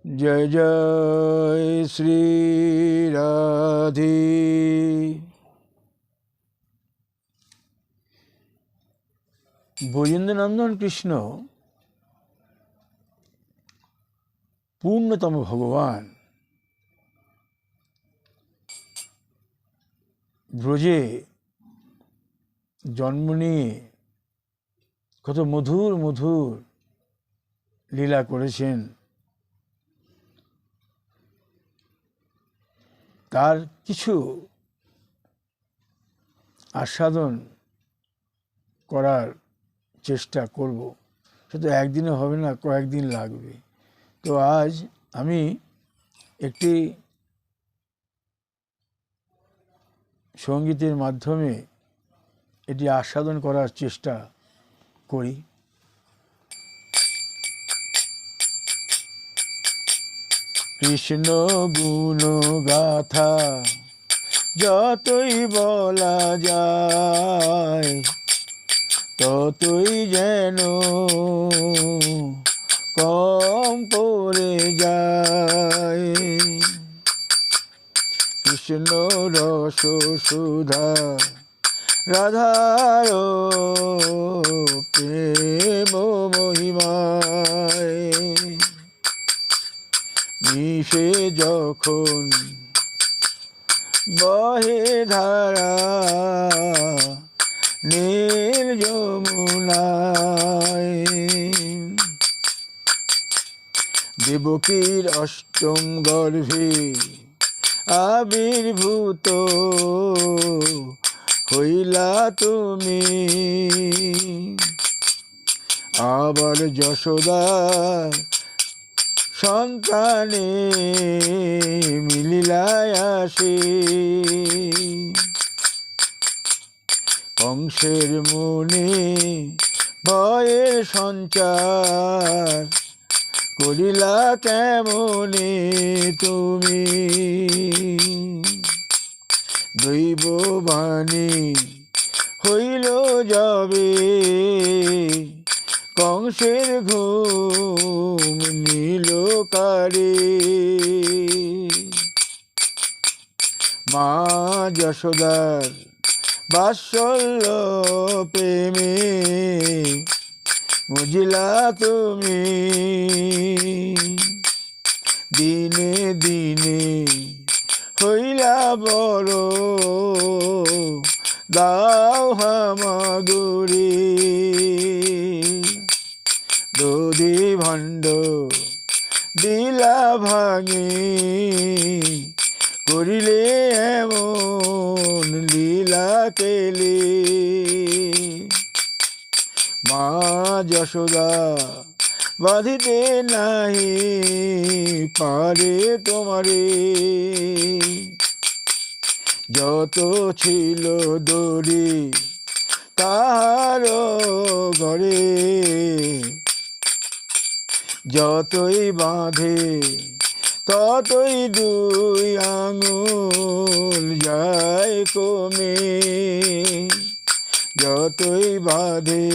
जय जय श्री राधे। ব্রজেন্দ্রনন্দন কৃষ্ণ পূর্ণতম ভগবান। ব্রজে জন্ম নিয়ে কত মধুর মধুর লীলা করেছেন, তার কিছু আস্বাদন করার চেষ্টা করব। সেটা একদিনে হবে না, কয়েকদিন লাগবে। তো আজ আমি একটি সঙ্গীতের মাধ্যমে এটি আস্বাদন করার চেষ্টা করি। কৃষ্ণ গুণ গাথা যতই বলা যায়, ততই যেন কম পড়ে যায়। কৃষ্ণ রস সুধা রাধার প্রেম মহিমায় মিশে যখন বহে ধারা নীল যমুনায়, দেবকীর অষ্টম গর্ভে আবির্ভূত হইলা তুমি, আবার যশোদার সন্তানে মিলিলায় আসে। কংসের মনে ভয়ের সঞ্চার করিলা কেমনে তুমি, দৈববাণী হইল যবে কংসের ঘুম নীল কারে। মা যশোদার বাৎসল্য প্রেমে বুঝিলা তুমি, দিনে দিনে হইলা বড় দাও হামাগুড়ি। দধি ভণ্ড দিলা ভাঙি করিলে এমন লীলা কেলে। মা যশোদা বাঁধিতে নাহি পারে তোমারে, যত ছিল দড়ি তাহার ঘরে, যতই বাঁধে ততই দুই আঙুল যায় কমে, যতই বাঁধে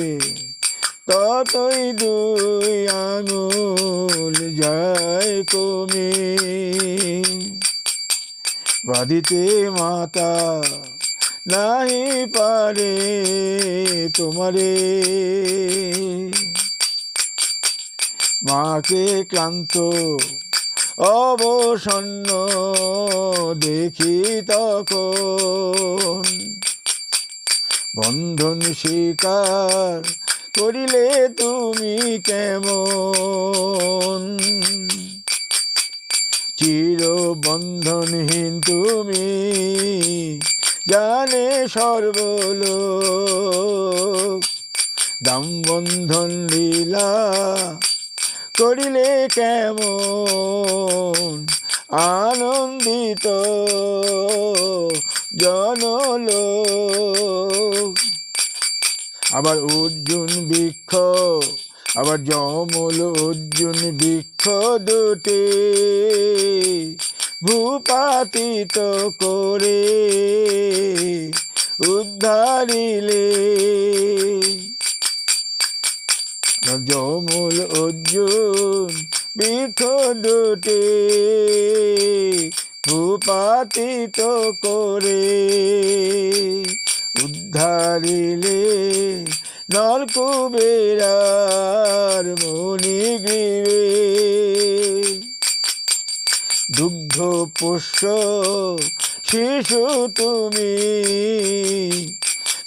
ততই দুই আঙুল যায় কমে। বাঁধিতে মাতা নাহি পারে তোমারে, মাকে ক্লান্ত অবসন্ন দেখি তখন, বন্ধন স্বীকার করিলে তুমি কেমন, চির বন্ধনহীন তুমি জানে সর্বলোক, দাম বন্ধন লীলা করিলে কেমন আনন্দিত জনলোক। আবার অর্জুন বৃক্ষ, আবার যমল অর্জুন বৃক্ষ দুটি ভূপাতিত করে উদ্ধারিলে, যমল অর্জুন বৃক্ষ দুটি ভূপাতিত করে উদ্ধারিলে নরকুবেরার মণিগ্রীবে দুগ্ধ পোষ্য শিশু তুমি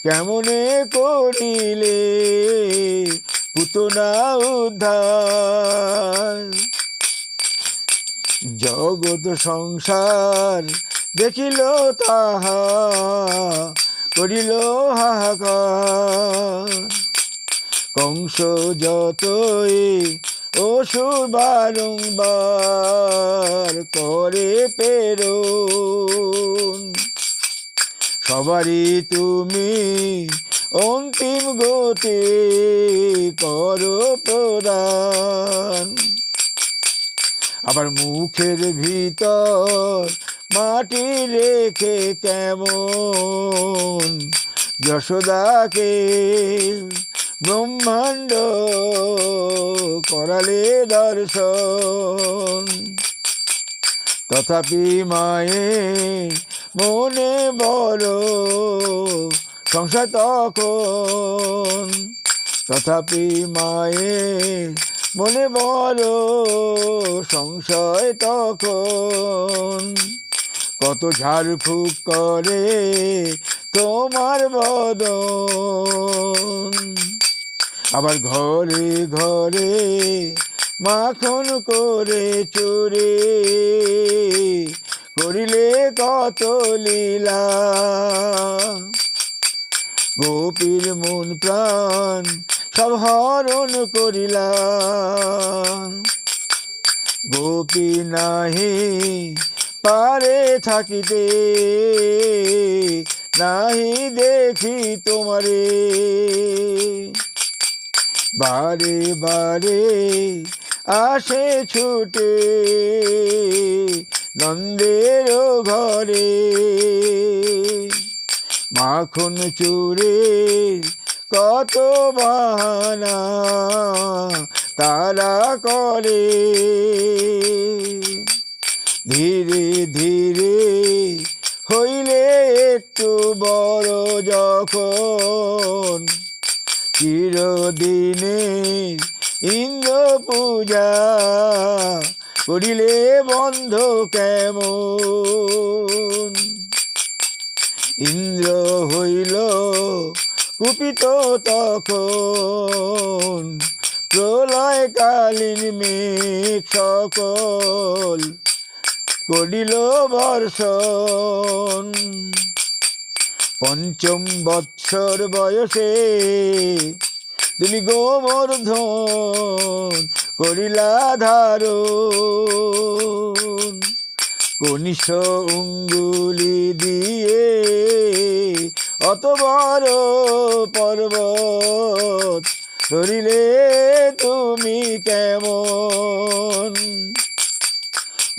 কেমনে করিলে পুতনা উদ্ধার জগৎ সংসার দেখিল তাহা করিল হাহাকার কংস যতই অসুর বারংবার করে প্রেরণ সবারই তুমি অন্তিম গতি করো প্রদান আবার মুখের ভিতর মাটি রেখে কেমন যশোদাকে ব্রহ্মাণ্ড করালে দর্শন তথাপি মায়ে মনে বড় সংসার তখন তথাপি মায়ে মনে বড় সংশয় তখন কত ঝাড়ফুঁক করে তোমার বদন আবার ঘরে ঘরে মাখন করে চুরে করিলে কত লীলা গোপীর মন প্রাণ সব হরণ করিলা গোপী নাহি পারে থাকিতে নাহি দেখি তোমারে বারে বারে আসে ছুটে নন্দের ঘরে মাখন চুরে কত বাহানা তারা করে ধীরে ধীরে হইলে একটু বড় যখন চিরদিনের ইন্দ্র পূজা করিলে বন্ধ কেমন ইন্দ্র হইল কুপিত তখন প্রলয়কালীন মেঘ সকল করিল বর্ষণ পঞ্চম বৎসর বয়সে তুমি গোবর্ধন করিলা ধারণ কনিষ্ঠ অঙ্গুলি দিয়ে অত বড় পর্বত ধরিলে তুমি কেমন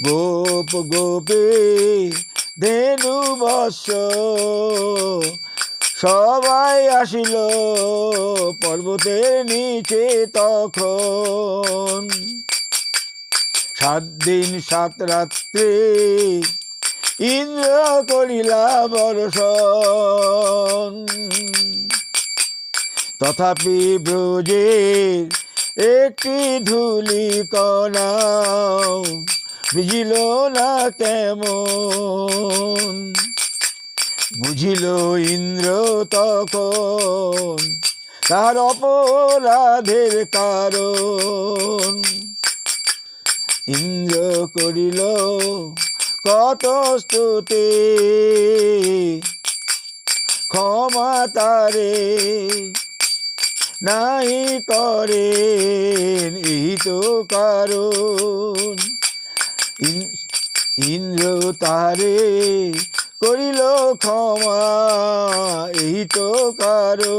গোপ গোপে ধেনু বৎস সবাই আসিল পর্বতের নিচে তখন 7 দিন 7 রাত্রে ইন্দ্র করিলা বর্ষণ তথাপি ব্রজের একটি ধূলি কণাও ভিজিল না কেমন বুঝিল ইন্দ্র তখন তার অপরাধের কারণ ইন্দ্র করিল কত স্তুতি ক্ষমা তারে নাই করেন এই তো কারণ ইন্দ্র তারে করিল ক্ষমা এই তো কারণ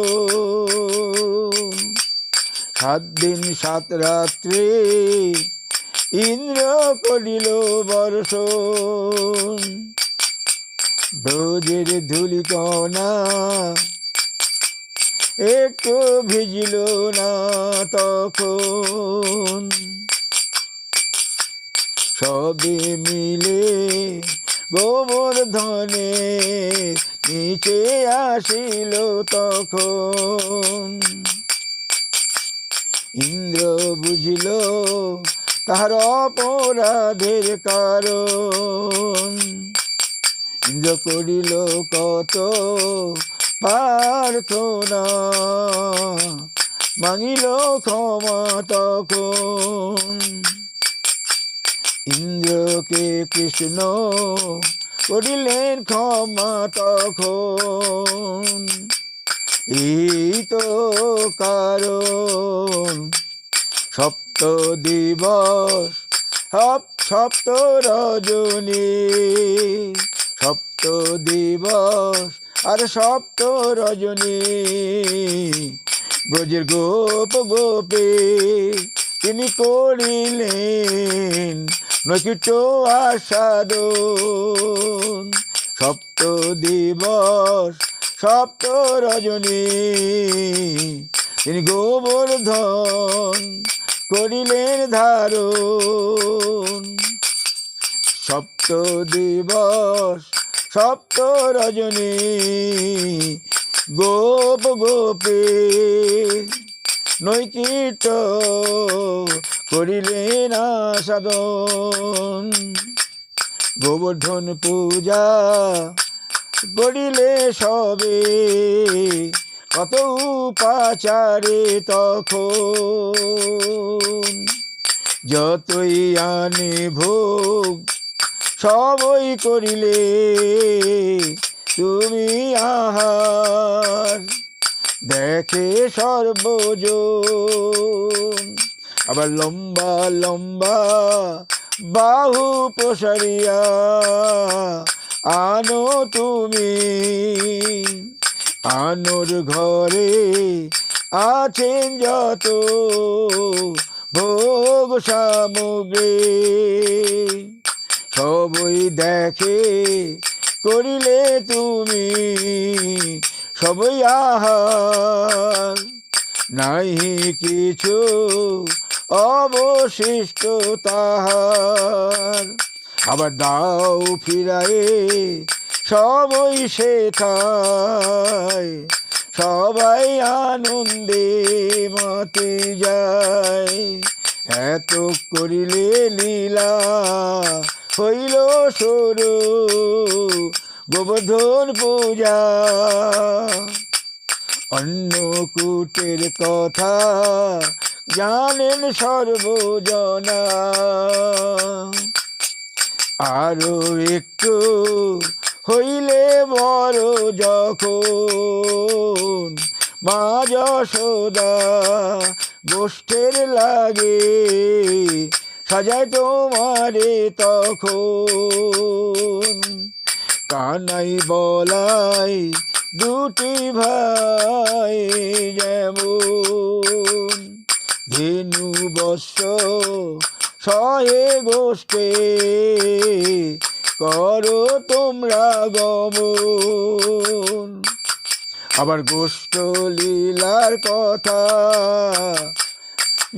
7 দিন 7 রাত্রে ইন্দ্র করিল বর্ষণ ব্রজের ধূলিকণা একটু ভিজিল না তখন সবে মিলে গোবর্ধনে নিচে আসিল তখন। ইন্দ্র বুঝিল তাহার অপরাধের কারণ, ইন্দ্র করিল কত প্রার্থনা, মাগিল ক্ষমা তখন। ইন্দ্রকে কৃষ্ণ করিলেন ক্ষমা তখন। এই তো কারণ সপ্ত দিবস সপ্ত রজনী, সপ্ত দিবস আর সপ্ত রজনী ব্রজের গোপ গোপে তিনি করিলেন নৈকট্য আস্বাদন। সপ্ত দিবস সপ্ত রজনী তিনি গোবর্ধন করিলেন ধারণ। সপ্ত দিবস সপ্ত রজনী গোপ গোপে নৈকট্য করিলেন আস্বাদন। গোবর্ধন পূজা করিলে সবে কত উপাচারে তখন। যতই আনে ভোগ সবই করিলে তুমি আহার, দেখে সর্বজন। আবার লম্বা লম্বা বাহু প্রসারিয়া আনো তুমি, আনোর ঘরে আছেন যত ভোগ সামগ্রী, সবই দেখে করিলে তুমি সবই আহার, নাই কিছু অবশিষ্ট তাহার। আবার দাও ফিরায়ে সবই শেখায়, সবাই আনন্দে মাতে যায়। এত করিলে লীলা হইল শুরু গোবর্ধন পূজা। অন্নকূটের কথা জানেন সর্বজনা, আরো একটু হইলে বড় যখন মা যশোদা গোষ্ঠের লাগে সাজায় তোমারে তখন। কানাই বলাই দুটি ভাই যেমন, ধেনু বৎস শয়ে গোষ্ঠে করো তোমরা গমন। আবার গোষ্ঠ লীলার কথা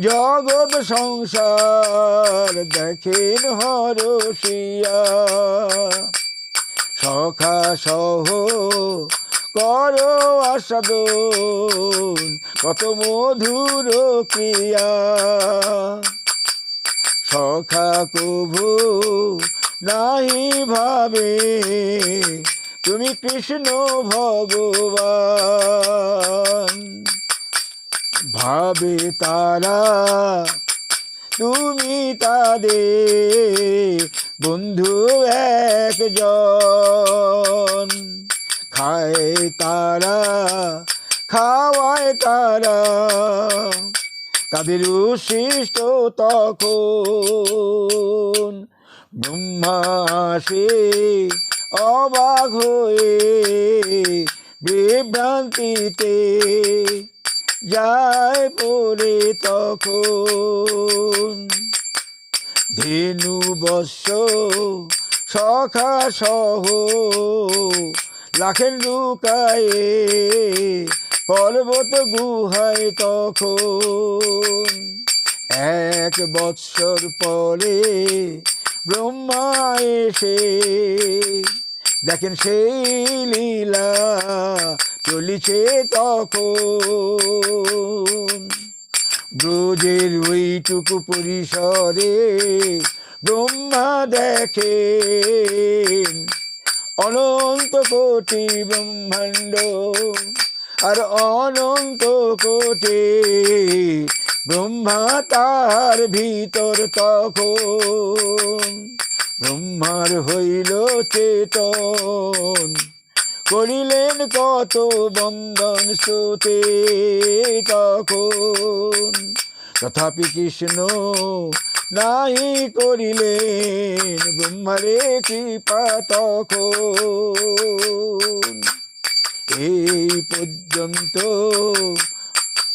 জগৎ সংসার দেখেন হরষিয়া, সখা সহ করো আস্বাদন কত মধুর ক্রিয়া। সখা কভু নাহি ভাবে তুমি কৃষ্ণ ভগবান, ভাবে তারা তুমি তাদের বন্ধু একজন। খায় তারা খাওয়ায় তারা তাদের উশিষ্ট তখন। ব্রহ্মা আসে অবাক হয়ে বিভ্রান্তিতে যায় পড়ে তখন। ধেনু বৎস সখা সহ লাখেন লুকায়ে পর্বত গুহায় তখন। 1 বৎসর পরে ব্রহ্মা এসে দেখেন সেই লীলা চলিছে তখন। ব্রজের ওইটুকু পরিসরে ব্রহ্মা দেখেন অনন্ত কোটি ব্রহ্মাণ্ড, আর অনন্ত কোটি ব্রহ্মা তার ভিতর তখন। ব্রহ্মার হইল চেতন, করিলেন কত বন্দন স্তুতি তখন। তথাপি কৃষ্ণ নাই করিলেন ব্রহ্মারে কৃপা তখন। এই পর্যন্ত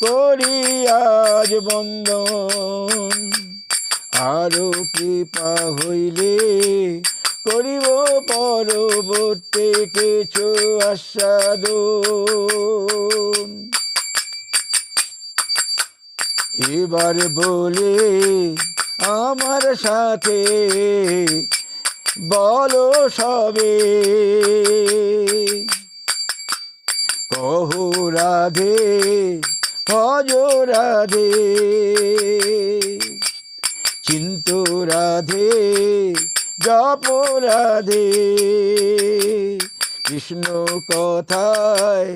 করি আজ বন্দন, আরো কৃপা হইলে করিব পরবর্তী কিছু আস্বাদন। এবার বলে আমার সাথে বলো সবে, কহো রাধে ভজ রাধে, চিন্ত রাধে জপ রাধে, কৃষ্ণ কথায়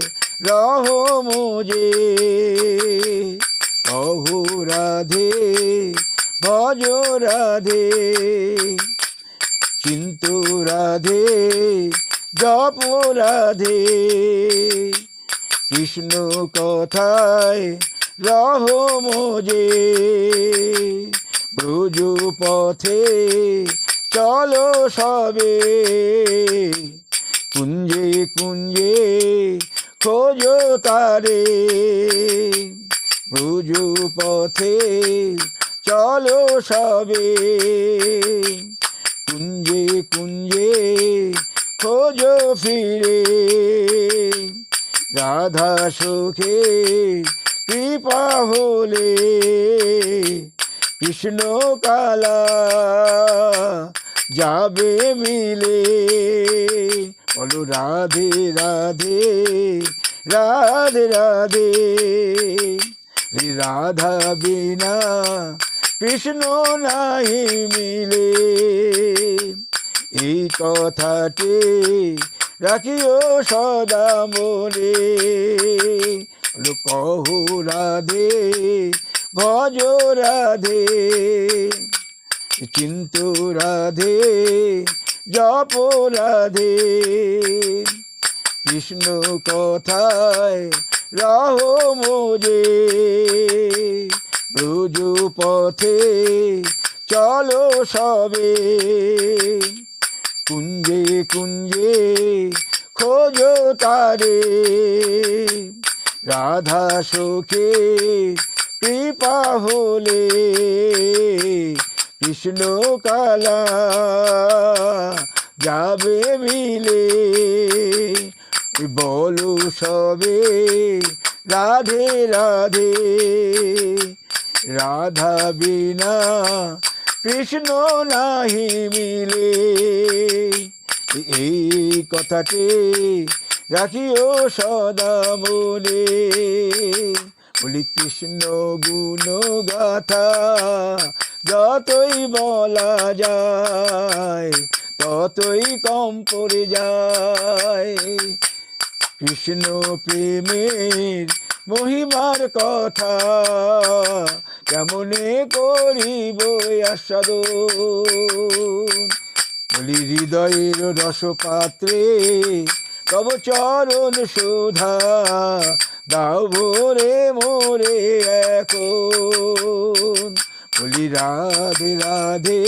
রহ মোজে। কহো রাধে ভজ রাধে, চিন্ত রাধে জপ রাধে, কৃষ্ণ কথায় রহ মোজে। ব্রজ পথে চলো সবে, কুঞ্জে কুঞ্জে খোঁজো তারে। ব্রজ পথে চলো সবে, কুঞ্জে কুঞ্জে খোঁজো ফিরে। রাধা সুখে কৃপা হলে কৃষ্ণ কালা যাবে মিলে। বলো রাধে রাধে রাধে রাধে, রাধা বিনা কৃষ্ণ নাহি মিলে। এই কথাটি রাখিও সদা মনে, কহো রাধে ভজ রাধে, চিন্ত রাধে জপ রাধে, কৃষ্ণ কথায় রহ মোজে। ব্রজ পথে চলো সবে, কুঞ্জে কুঞ্জে খোঁজো তারে। রাধা সুখে কৃপা হলে কৃষ্ণ কালা যাবে মিলে। বলো সবে রাধে রাধে, রাধা বিনা কৃষ্ণ নাহি মিলে। এই কথাটি রাখিও সদা মনে, বলি কৃষ্ণ গুণ গাথা যতই বলা যায় ততই কম পড়ে যায়। কৃষ্ণ প্রেমের মহিমার কথা কেমনে করিব আস্বাদন। বলি হৃদয়ের রসপাত্রে তব চরণ সুধা দাও ভোরে মোরে এখন। বলি রাধে রাধে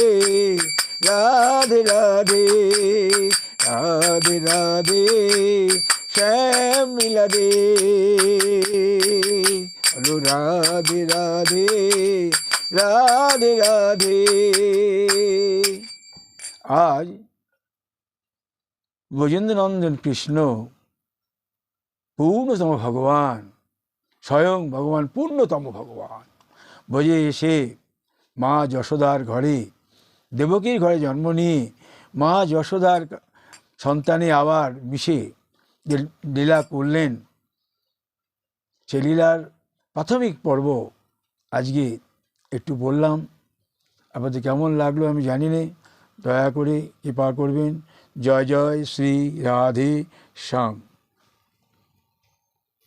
রাধে রাধে রাধে রাধে শ্যাম নীলা দে। বলো রাধে রাধে রাধে রাধে। আজ ব্রজেন্দ্রনন্দন কৃষ্ণ পূর্ণতম ভগবান, স্বয়ং ভগবান পূর্ণতম ভগবান ব্রজে এসে মা যশোদার ঘরে দেবকীর ঘরে জন্ম নিয়ে মা যশোদার সন্তানে আবার মিশে যে লীলা করলেন, সে লীলার প্রাথমিক পর্ব আজকে একটু বললাম। আপনাদের কেমন লাগলো আমি জানি না, দয়া করে কৃপা করবেন। জয় জয় শ্রী রাধে শ্যাম।